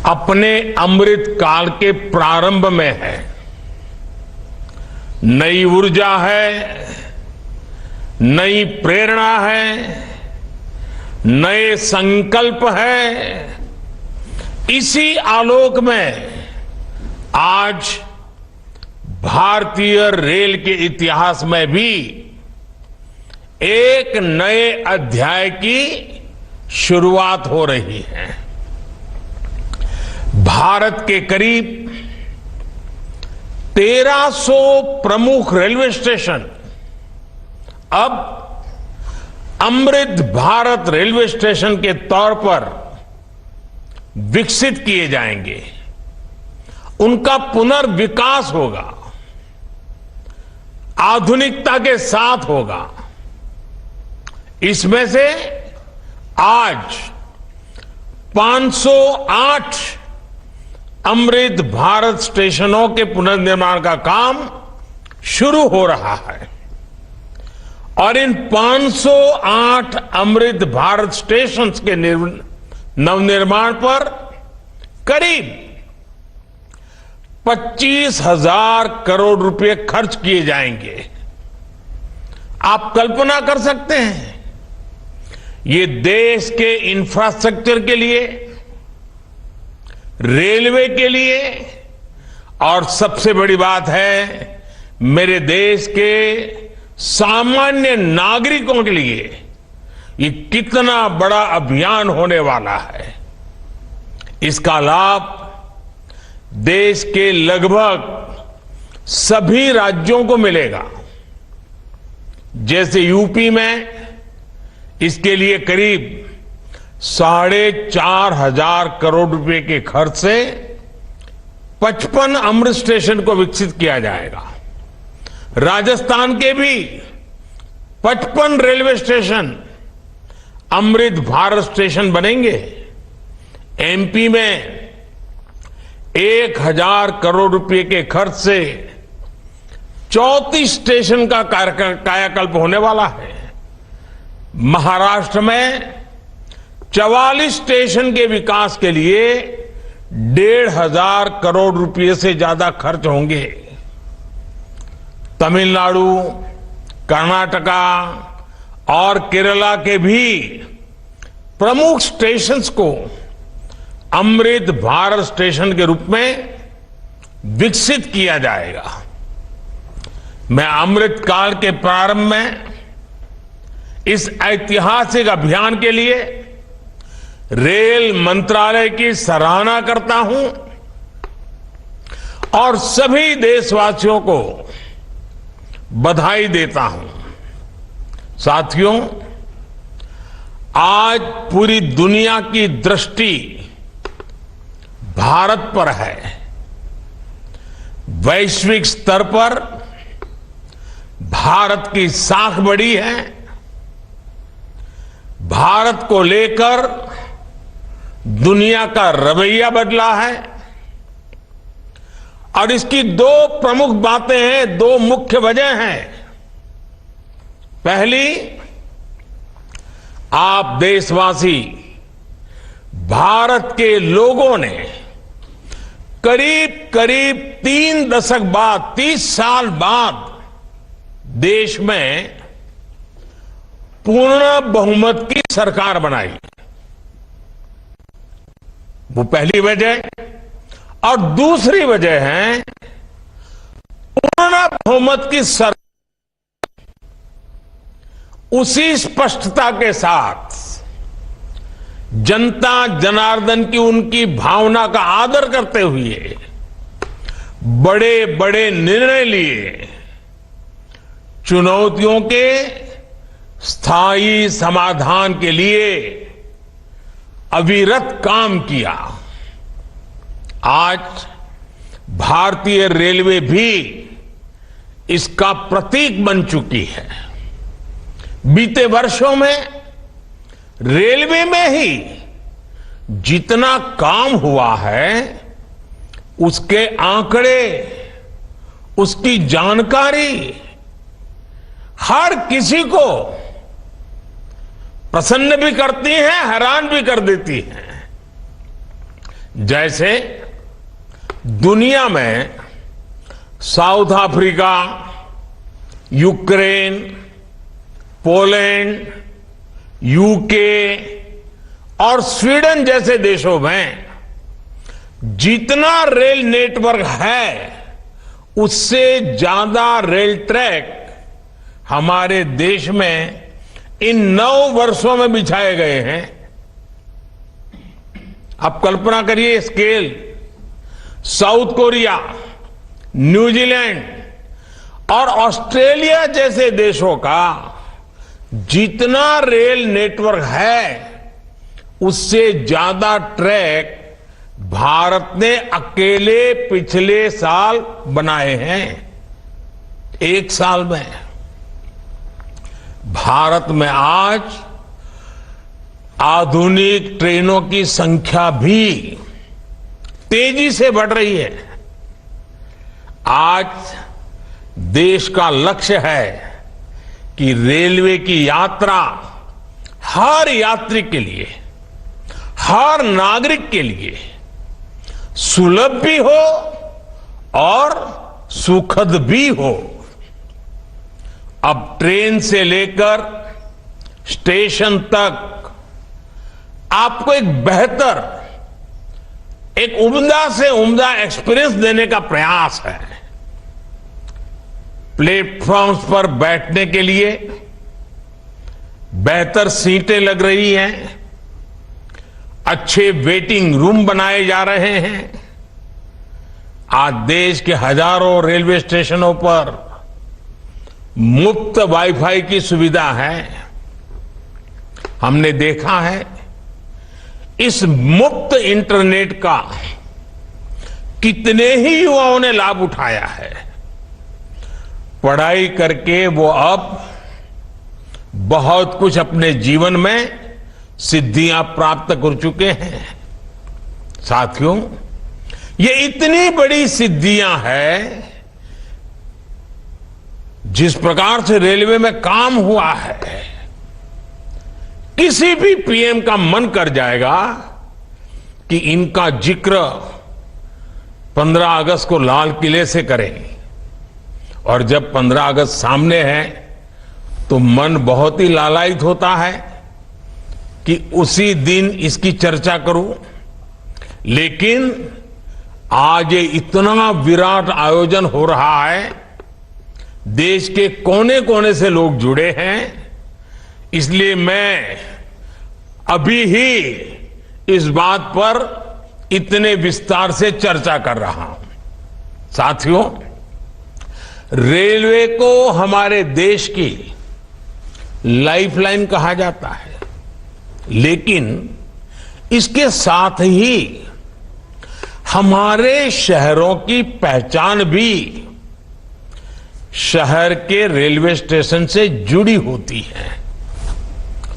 अपने अमृत काल के प्रारंभ में है। नई ऊर्जा है, नई प्रेरणा है, नए संकल्प है। इसी आलोक में आज भारतीय रेल के इतिहास में भी एक नए अध्याय की शुरुआत हो रही है। भारत के करीब 1300 प्रमुख रेलवे स्टेशन अब अमृत भारत रेलवे स्टेशन के तौर पर विकसित किए जाएंगे। उनका पुनर्विकास होगा, आधुनिकता के साथ होगा। इसमें से आज 508 अमृत भारत स्टेशनों के पुनर्निर्माण का काम शुरू हो रहा है और इन 508 अमृत भारत स्टेशन के नवनिर्माण पर करीब 25,000 करोड़ रुपए खर्च किए जाएंगे। आप कल्पना कर सकते हैं, ये देश के इंफ्रास्ट्रक्चर के लिए, रेलवे के लिए और सबसे बड़ी बात है मेरे देश के सामान्य नागरिकों के लिए ये कितना बड़ा अभियान होने वाला है। इसका लाभ देश के लगभग सभी राज्यों को मिलेगा। जैसे यूपी में इसके लिए करीब 4,500 करोड़ रुपए के खर्च से 55 अमृत स्टेशन को विकसित किया जाएगा। राजस्थान के भी 55 railway station Amrit Bharat station बनेंगे। एमपी में 1,000 करोड़ रुपए के खर्च से 34 स्टेशन का कायाकल्प होने वाला है। महाराष्ट्र में 44 स्टेशन के विकास के लिए 1,500 करोड़ रुपए से ज्यादा खर्च होंगे। तमिलनाडु, कर्नाटका और केरला के भी प्रमुख स्टेशंस को अमृत भारत स्टेशन के रूप में विकसित किया जाएगा। मैं अमृत काल के प्रारंभ में इस ऐतिहासिक अभियान के लिए रेल मंत्रालय की सराहना करता हूं और सभी देशवासियों को बधाई देता हूं। साथियों, आज पूरी दुनिया की दृष्टि भारत पर है। वैश्विक स्तर पर भारत की साख बढ़ी है। भारत को लेकर दुनिया का रवैया बदला है और इसकी दो प्रमुख बातें हैं, दो मुख्य वजह हैं। पहली, आप देशवासी, भारत के लोगों ने करीब 3 दशक बाद, 30 साल बाद देश में पूर्ण बहुमत की सरकार बनाई। वो पहली वजह। और दूसरी वजह है पूर्ण बहुमत की सरकार उसी स्पष्टता के साथ जनता जनार्दन की उनकी भावना का आदर करते हुए बड़े बड़े निर्णय लिए, चुनौतियों के स्थायी समाधान के लिए अविरत काम किया। आज भारतीय रेलवे भी इसका प्रतीक बन चुकी है। बीते वर्षों में रेलवे में ही जितना काम हुआ है, उसके आंकड़े, उसकी जानकारी हर किसी को प्रसन्न भी करती हैं, हैरान भी कर देती हैं। जैसे दुनिया में south Africa, Ukraine, Poland, UK और स्वीडन जैसे देशों में जितना रेल नेटवर्क है उससे ज्यादा रेल ट्रैक हमारे देश में इन 9 वर्षों में बिछाए गए हैं। आप कल्पना करिए स्केल। साउथ कोरिया, न्यूजीलैंड और ऑस्ट्रेलिया जैसे देशों का जितना रेल नेटवर्क है उससे ज्यादा ट्रैक भारत ने अकेले पिछले साल बनाए हैं। 1 साल में भारत में आज आधुनिक ट्रेनों की संख्या भी तेजी से बढ़ रही है। आज देश का लक्ष्य है कि रेलवे की यात्रा हर यात्री के लिए, हर नागरिक के लिए सुलभ भी हो और सुखद भी हो। अब ट्रेन से लेकर स्टेशन तक आपको एक बेहतर, एक उम्दा से उम्दा एक्सपीरियंस देने का प्रयास है। प्लेटफॉर्म्स पर बैठने के लिए बेहतर सीटें लग रही हैं, अच्छे वेटिंग रूम बनाए जा रहे हैं। आज देश के हजारों रेलवे स्टेशनों पर मुफ्त वाईफाई की सुविधा है। हमने देखा है इस मुफ्त इंटरनेट का कितने ही युवाओं ने लाभ उठाया है। पढ़ाई करके वो अब बहुत कुछ अपने जीवन में सिद्धियां प्राप्त कर चुके हैं। साथियों, ये इतनी बड़ी सिद्धियां हैं, जिस प्रकार से रेलवे में काम हुआ है, किसी भी पीएम का मन कर जाएगा कि इनका जिक्र 15 अगस्त को लाल किले से करें। और जब 15 अगस्त सामने है तो मन बहुत ही लालायित होता है कि उसी दिन इसकी चर्चा करूं। लेकिन आज ये इतना विराट आयोजन हो रहा है, देश के कोने कोने से लोग जुड़े हैं, इसलिए मैं अभी ही इस बात पर इतने विस्तार से चर्चा कर रहा हूं। साथियों, रेलवे को हमारे देश की लाइफलाइन कहा जाता है, लेकिन इसके साथ ही हमारे शहरों की पहचान भी शहर के रेलवे स्टेशन से जुड़ी होती है।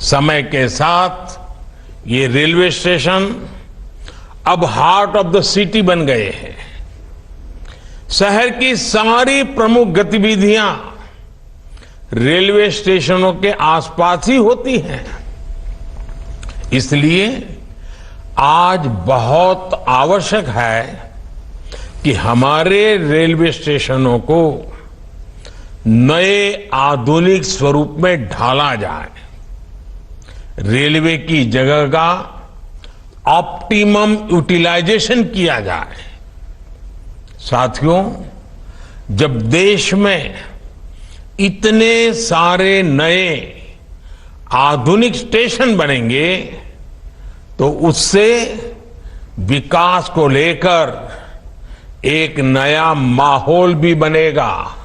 समय के साथ ये रेलवे स्टेशन अब हार्ट ऑफ द सिटी बन गए हैं। शहर की सारी प्रमुख गतिविधियां रेलवे स्टेशनों के आसपास ही होती हैं। इसलिए आज बहुत आवश्यक है कि हमारे रेलवे स्टेशनों को नए आधुनिक स्वरूप में ढाला जाए। रेलवे की जगह का ऑप्टिमम यूटिलाइजेशन किया जाए। साथियों, जब देश में इतने सारे नए आधुनिक स्टेशन बनेंगे तो उससे विकास को लेकर एक नया माहौल भी बनेगा।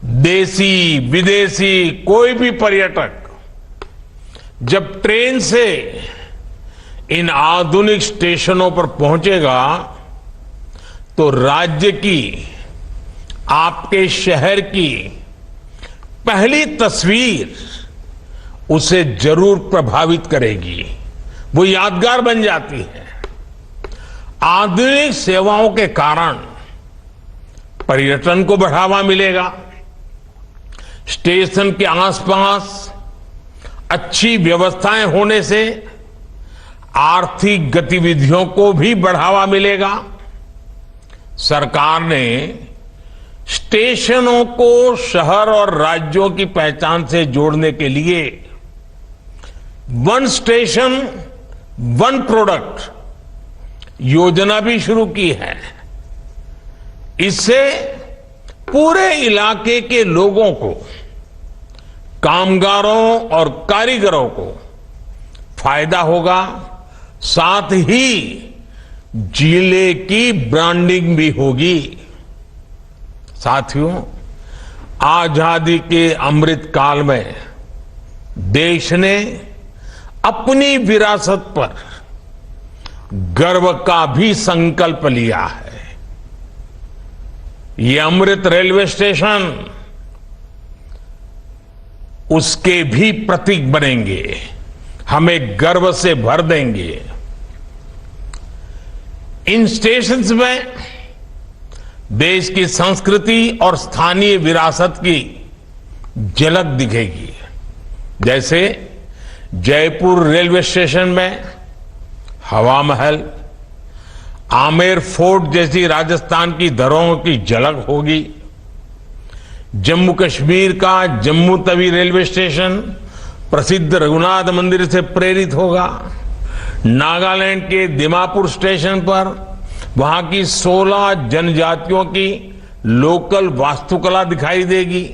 देसी विदेशी कोई भी पर्यटक जब ट्रेन से इन आधुनिक स्टेशनों पर पहुंचेगा तो राज्य की, आपके शहर की पहली तस्वीर उसे जरूर प्रभावित करेगी, वो यादगार बन जाती है। आधुनिक सेवाओं के कारण पर्यटन को बढ़ावा मिलेगा। स्टेशन के आसपास अच्छी व्यवस्थाएं होने से आर्थिक गतिविधियों को भी बढ़ावा मिलेगा। सरकार ने स्टेशनों को शहर और राज्यों की पहचान से जोड़ने के लिए वन स्टेशन वन प्रोडक्ट योजना भी शुरू की है। इससे पूरे इलाके के लोगों को, कामगारों और कारीगरों को फायदा होगा, साथ ही जिले की ब्रांडिंग भी होगी। साथियों, आजादी के अमृत काल में देश ने अपनी विरासत पर गर्व का भी संकल्प लिया है। ये अमृत रेलवे स्टेशन उसके भी प्रतीक बनेंगे, हमें गर्व से भर देंगे। इन स्टेशंस में देश की संस्कृति और स्थानीय विरासत की झलक दिखेगी। जैसे जयपुर रेलवे स्टेशन में हवा महल, आमेर फोर्ट जैसी राजस्थान की धरोहरों की झलक होगी। जम्मू कश्मीर का जम्मू तवी रेलवे स्टेशन प्रसिद्ध रघुनाथ मंदिर से प्रेरित होगा। नागालैंड के दिमापुर स्टेशन पर वहां की 16 जनजातियों की लोकल वास्तुकला दिखाई देगी।